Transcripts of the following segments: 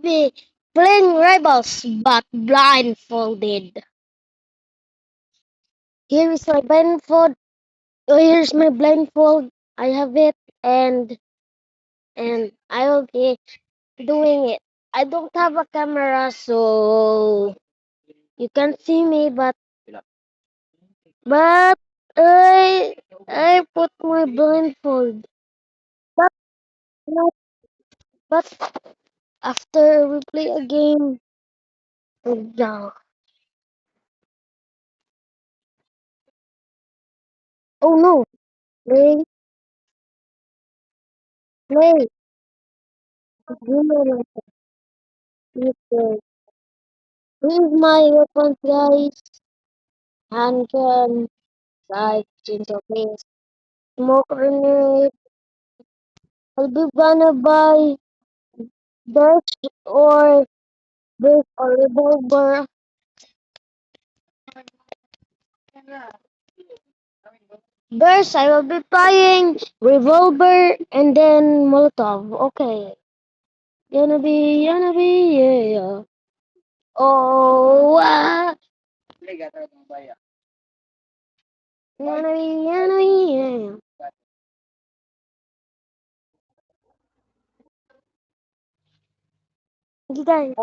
be playing Rebels but blindfolded. Here is my blindfold. Oh, here's my blindfold. I have it, and I will be doing it. I don't have a camera, so you can't see me, but I put my blindfold. But no, but after we play a game, yeah. Oh no, play, play. You know, you play. This is my weapons, guys. Handgun, sight, chainsaw case, smoke grenade. I'll be gonna buy burst or revolver. Burst, I will be buying revolver and then Molotov. Okay. Yeah. Oh, yeah. Guys,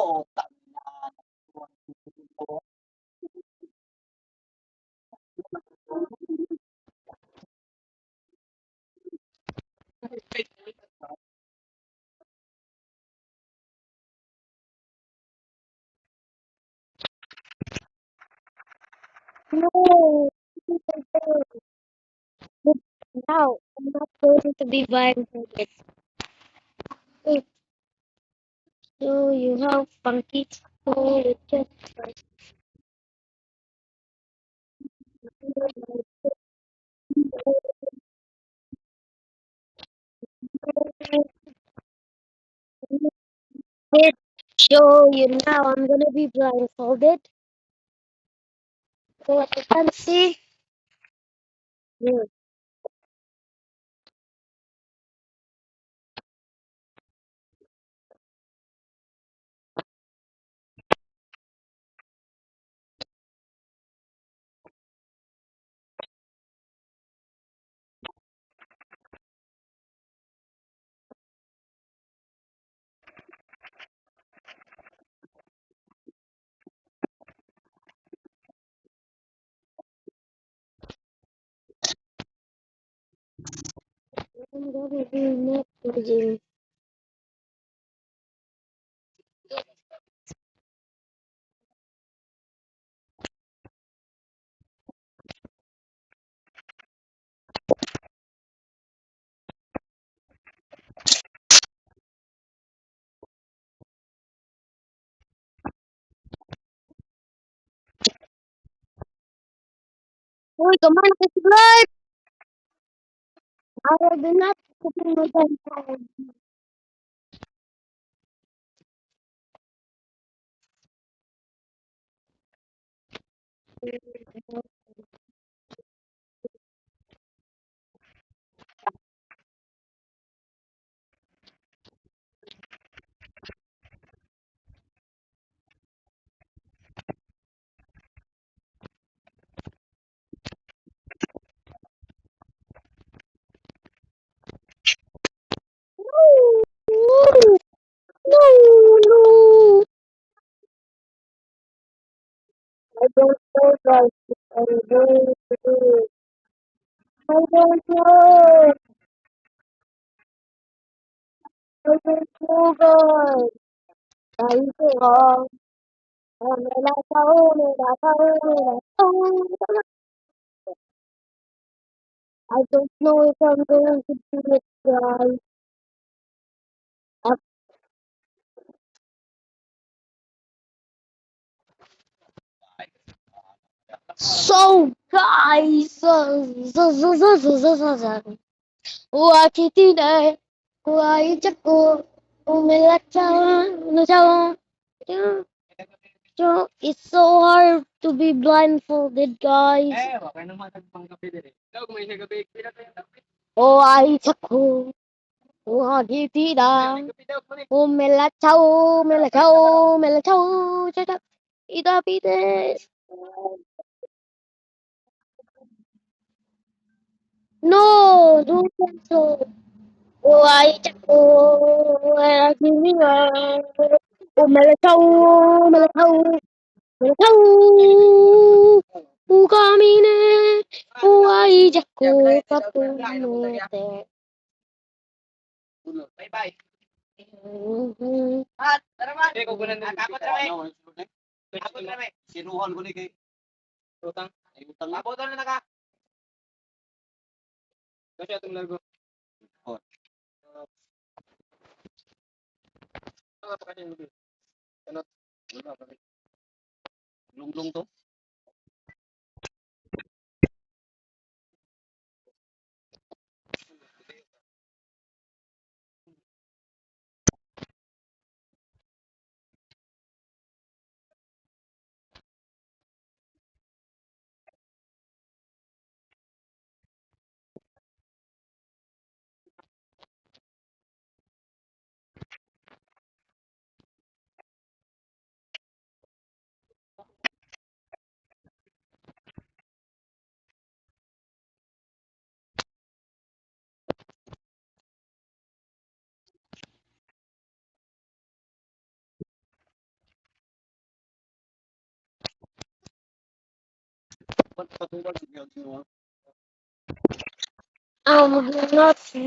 no. Now, I'm not going to be buying it. So you have funky so just it show you now. I'm gonna be blindfolded so I can see. Good. I'm gonna be not using. Uy, come on, subscribe! I will be not putting my blindfold. No, no. I don't know, guys. I don't know. I don't know. I don't know, guys. Ay, ko. I don't know if I'm going to do it, guys. So, guys, wakitide, waichaku, umelacha, it's so hard to be blindfolded, guys. Oh, waichaku. Wagitida. Mela chau, cha cha. Ida pites. No, don't cancel. Oh, I check. Oh, I give me Oh, mela chau, mela chau. Ugamine. Oh, I check. Oh, kapumete. Mhm.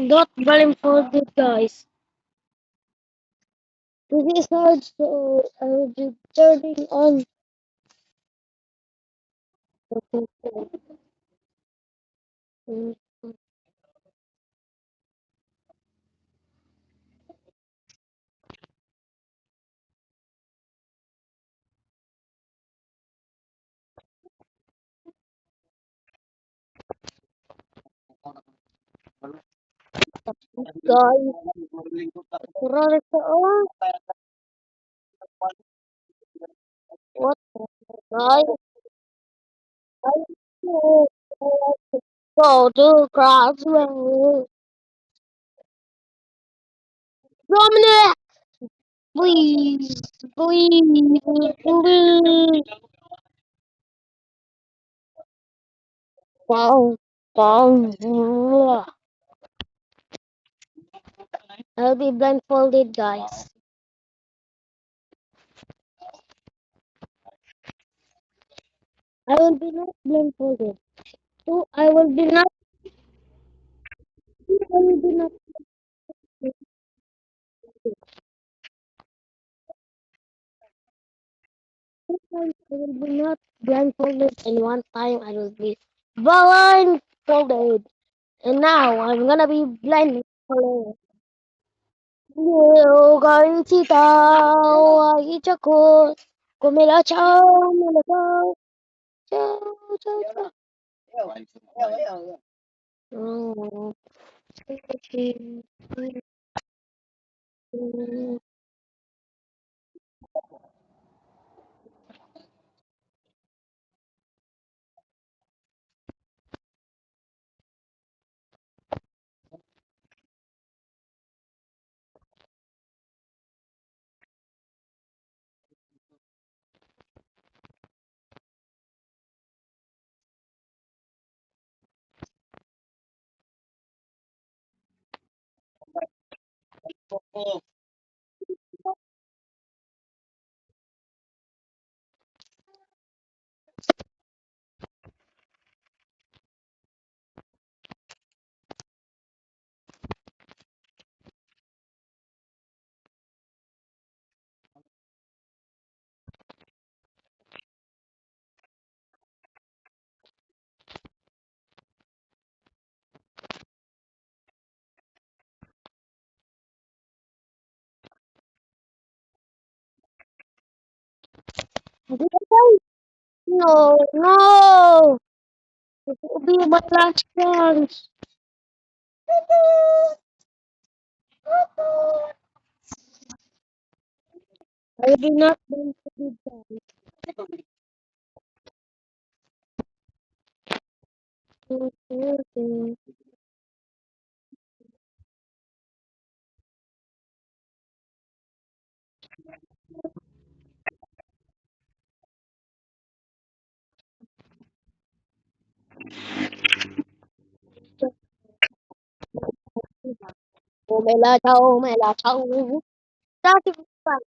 Not blindfolded, guys. This is hard, so I will be turning on. Guys, sorry sa what guys? Go to Crossway. Dominic, please, please, please. Wow, wow. I'll be blindfolded, guys. I will be not blindfolded. So I will be not. I will be not. Sometimes I will be not blindfolded, and one time I will be blindfolded. And now I'm gonna be blindfolded. Yoga Ichita, Ichako, Komela Chow, Mela Chow, Chow, Chow, Chow. Oh, no, no. It will be my last chance. I will be not blindfolded. mela ciao, mela ciao. Starting from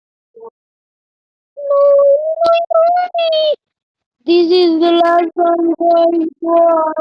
this is the last one going for.